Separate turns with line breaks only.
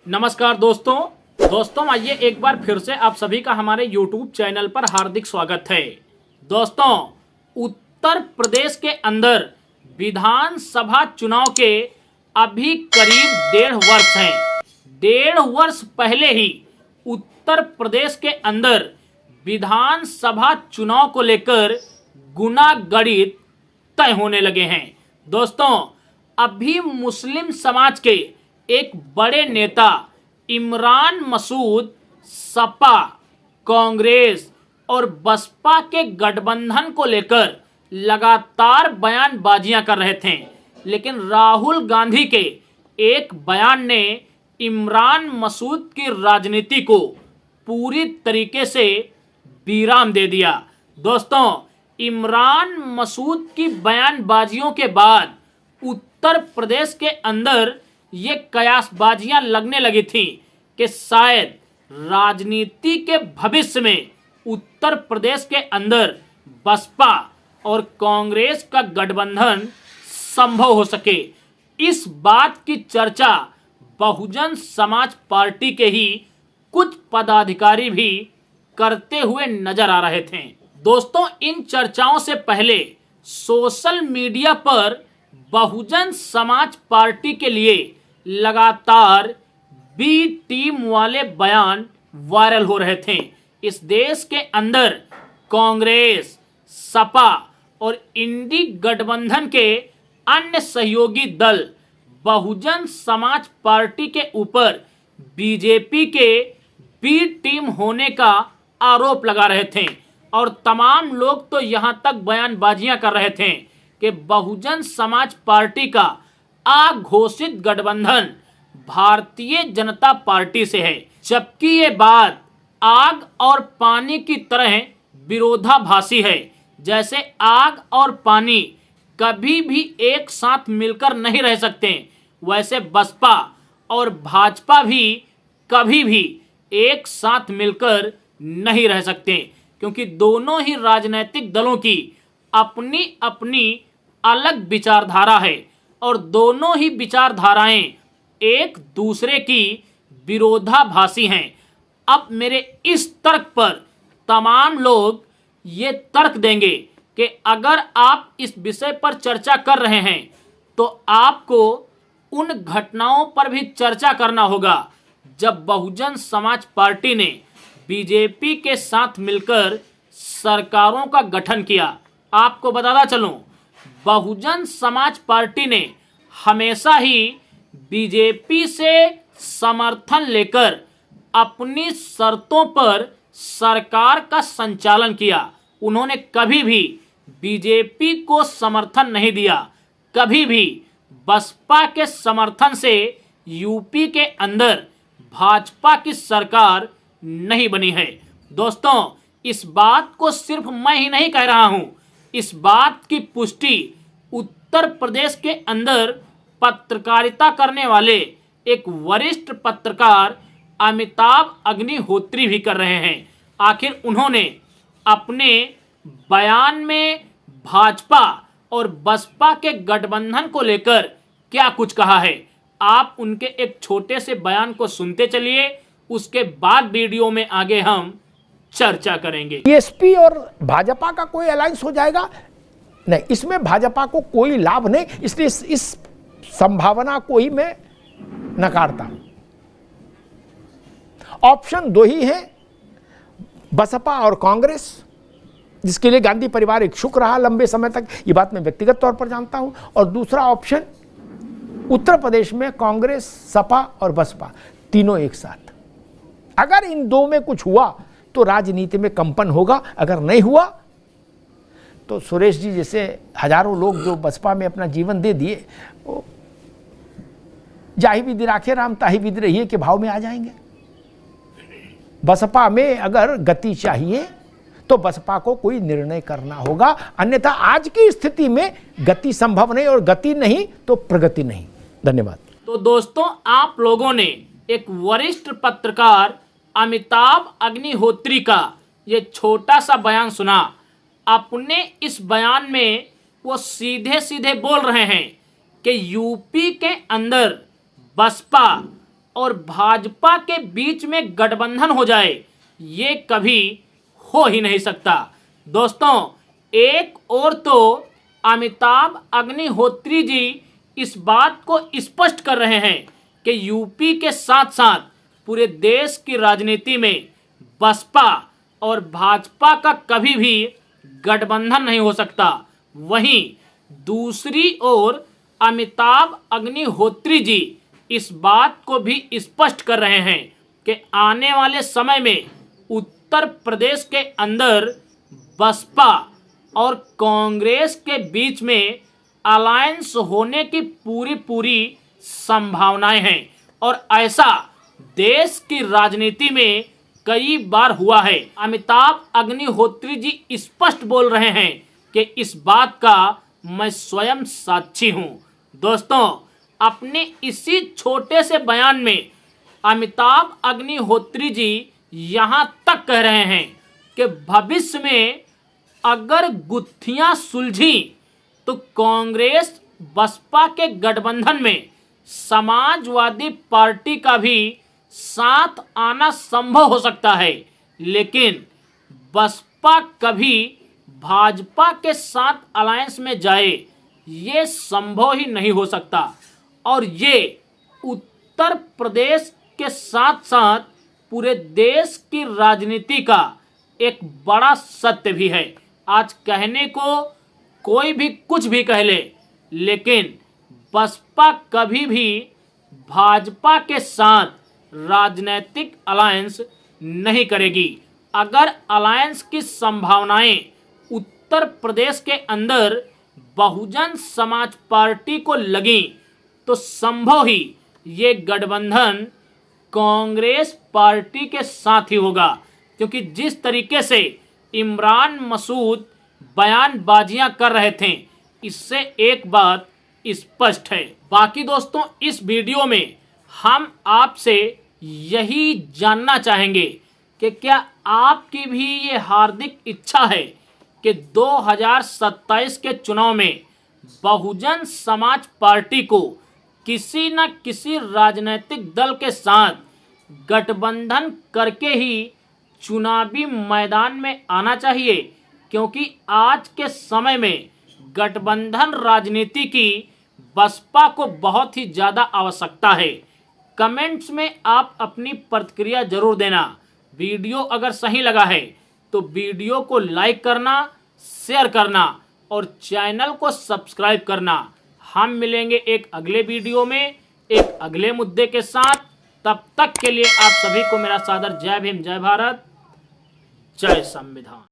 नमस्कार दोस्तों आइए एक बार फिर से आप सभी का हमारे YouTube चैनल पर हार्दिक स्वागत है। दोस्तों, उत्तर प्रदेश के अंदर विधानसभा चुनाव के अभी करीब 1.5 वर्ष हैं। 1.5 वर्ष पहले ही उत्तर प्रदेश के अंदर विधानसभा चुनाव को लेकर गुना गणित तय होने लगे हैं। दोस्तों, अभी मुस्लिम समाज के एक बड़े नेता इमरान मसूद सपा, कांग्रेस और बसपा के गठबंधन को लेकर लगातार बयानबाजियां कर रहे थे, लेकिन राहुल गांधी के एक बयान ने इमरान मसूद की राजनीति को पूरी तरीके से विराम दे दिया। दोस्तों, इमरान मसूद की बयानबाजियों के बाद उत्तर प्रदेश के अंदर ये कयासबाजियां लगने लगी थी कि शायद राजनीति के भविष्य में उत्तर प्रदेश के अंदर बसपा और कांग्रेस का गठबंधन संभव हो सके। इस बात की चर्चा बहुजन समाज पार्टी के ही कुछ पदाधिकारी भी करते हुए नजर आ रहे थे। दोस्तों, इन चर्चाओं से पहले सोशल मीडिया पर बहुजन समाज पार्टी के लिए लगातार बी टीम वाले बयान वायरल हो रहे थे। इस देश के अंदर कांग्रेस, सपा और इंडी गठबंधन के अन्य सहयोगी दल बहुजन समाज पार्टी के ऊपर बीजेपी के बी टीम होने का आरोप लगा रहे थे और तमाम लोग तो यहां तक बयानबाजियां कर रहे थे कि बहुजन समाज पार्टी का अघोषित गठबंधन भारतीय जनता पार्टी से है, जबकि ये बात आग और पानी की तरह विरोधाभासी है। जैसे आग और पानी कभी भी एक साथ मिलकर नहीं रह सकते, वैसे बसपा और भाजपा भी कभी भी एक साथ मिलकर नहीं रह सकते, क्योंकि दोनों ही राजनीतिक दलों की अपनी अपनी अलग विचारधारा है और दोनों ही विचारधाराएं एक दूसरे की विरोधाभासी हैं। अब मेरे इस तर्क पर तमाम लोग ये तर्क देंगे कि अगर आप इस विषय पर चर्चा कर रहे हैं तो आपको उन घटनाओं पर भी चर्चा करना होगा जब बहुजन समाज पार्टी ने बीजेपी के साथ मिलकर सरकारों का गठन किया। आपको बताता चलूं, बहुजन समाज पार्टी ने हमेशा ही बीजेपी से समर्थन लेकर अपनी शर्तों पर सरकार का संचालन किया। उन्होंने कभी भी बीजेपी को समर्थन नहीं दिया, कभी भी बसपा के समर्थन से यूपी के अंदर भाजपा की सरकार नहीं बनी है। दोस्तों, इस बात को सिर्फ मैं ही नहीं कह रहा हूं, इस बात की पुष्टि उत्तर प्रदेश के अंदर पत्रकारिता करने वाले एक वरिष्ठ पत्रकार अमिताभ अग्निहोत्री भी कर रहे हैं। आखिर उन्होंने अपने बयान में भाजपा और बसपा के गठबंधन को लेकर क्या कुछ कहा है, आप उनके एक छोटे से बयान को सुनते चलिए, उसके बाद वीडियो में आगे हम चर्चा करेंगे।
बीएसपी और भाजपा का कोई अलायंस हो जाएगा? नहीं, इसमें भाजपा को कोई लाभ नहीं, इसलिए इस संभावना को ही मैं नकारता हूं। ऑप्शन दो ही है, बसपा और कांग्रेस, जिसके लिए गांधी परिवार इच्छुक रहा लंबे समय तक, ये बात मैं व्यक्तिगत तौर पर जानता हूं। और दूसरा ऑप्शन उत्तर प्रदेश में कांग्रेस, सपा और बसपा तीनों एक साथ। अगर इन दो में कुछ हुआ तो राजनीति में कंपन होगा, अगर नहीं हुआ तो सुरेश जी जैसे हजारों लोग जो बसपा में अपना जीवन दे दिए, वो जाहि विधि राखे राम ताहि विधि रहिए के भाव में आ जाएंगे। बसपा में अगर गति चाहिए तो बसपा को कोई निर्णय करना होगा, अन्यथा आज की स्थिति में गति संभव नहीं, और गति नहीं तो प्रगति नहीं। धन्यवाद।
तो दोस्तों, आप लोगों ने एक वरिष्ठ पत्रकार अमिताभ अग्निहोत्री का ये छोटा सा बयान सुना। अपने इस बयान में वो सीधे सीधे बोल रहे हैं कि यूपी के अंदर बसपा और भाजपा के बीच में गठबंधन हो जाए, ये कभी हो ही नहीं सकता। दोस्तों, एक और तो अमिताभ अग्निहोत्री जी इस बात को स्पष्ट कर रहे हैं कि यूपी के साथ साथ पूरे देश की राजनीति में बसपा और भाजपा का कभी भी गठबंधन नहीं हो सकता। वहीं दूसरी ओर अमिताभ अग्निहोत्री जी इस बात को भी स्पष्ट कर रहे हैं कि आने वाले समय में उत्तर प्रदेश के अंदर बसपा और कांग्रेस के बीच में अलायंस होने की पूरी संभावनाएं हैं और ऐसा देश की राजनीति में कई बार हुआ है। अमिताभ अग्निहोत्री जी स्पष्ट बोल रहे हैं कि इस बात का मैं स्वयं साक्षी हूं। दोस्तों, अपने इसी छोटे से बयान में अमिताभ अग्निहोत्री जी यहां तक कह रहे हैं कि भविष्य में अगर गुत्थियां सुलझी तो कांग्रेस बसपा के गठबंधन में समाजवादी पार्टी का भी साथ आना संभव हो सकता है, लेकिन बसपा कभी भाजपा के साथ अलायंस में जाए ये संभव ही नहीं हो सकता। और ये उत्तर प्रदेश के साथ साथ पूरे देश की राजनीति का एक बड़ा सत्य भी है। आज कहने को कोई भी कुछ भी कह ले, लेकिन बसपा कभी भी भाजपा के साथ राजनीतिक अलायंस नहीं करेगी। अगर अलायंस की संभावनाएं उत्तर प्रदेश के अंदर बहुजन समाज पार्टी को लगी तो संभव ही ये गठबंधन कांग्रेस पार्टी के साथ ही होगा, क्योंकि जिस तरीके से इमरान मसूद बयानबाजियां कर रहे थे, इससे एक बात स्पष्ट है। बाकी दोस्तों, इस वीडियो में हम आपसे यही जानना चाहेंगे कि क्या आपकी भी ये हार्दिक इच्छा है कि 2027 के चुनाव में बहुजन समाज पार्टी को किसी न किसी राजनीतिक दल के साथ गठबंधन करके ही चुनावी मैदान में आना चाहिए, क्योंकि आज के समय में गठबंधन राजनीति की बसपा को बहुत ही ज़्यादा आवश्यकता है। कमेंट्स में आप अपनी प्रतिक्रिया जरूर देना। वीडियो अगर सही लगा है तो वीडियो को लाइक करना, शेयर करना और चैनल को सब्सक्राइब करना। हम मिलेंगे एक अगले वीडियो में एक अगले मुद्दे के साथ। तब तक के लिए आप सभी को मेरा सादर जय भीम, जय भारत, जय संविधान।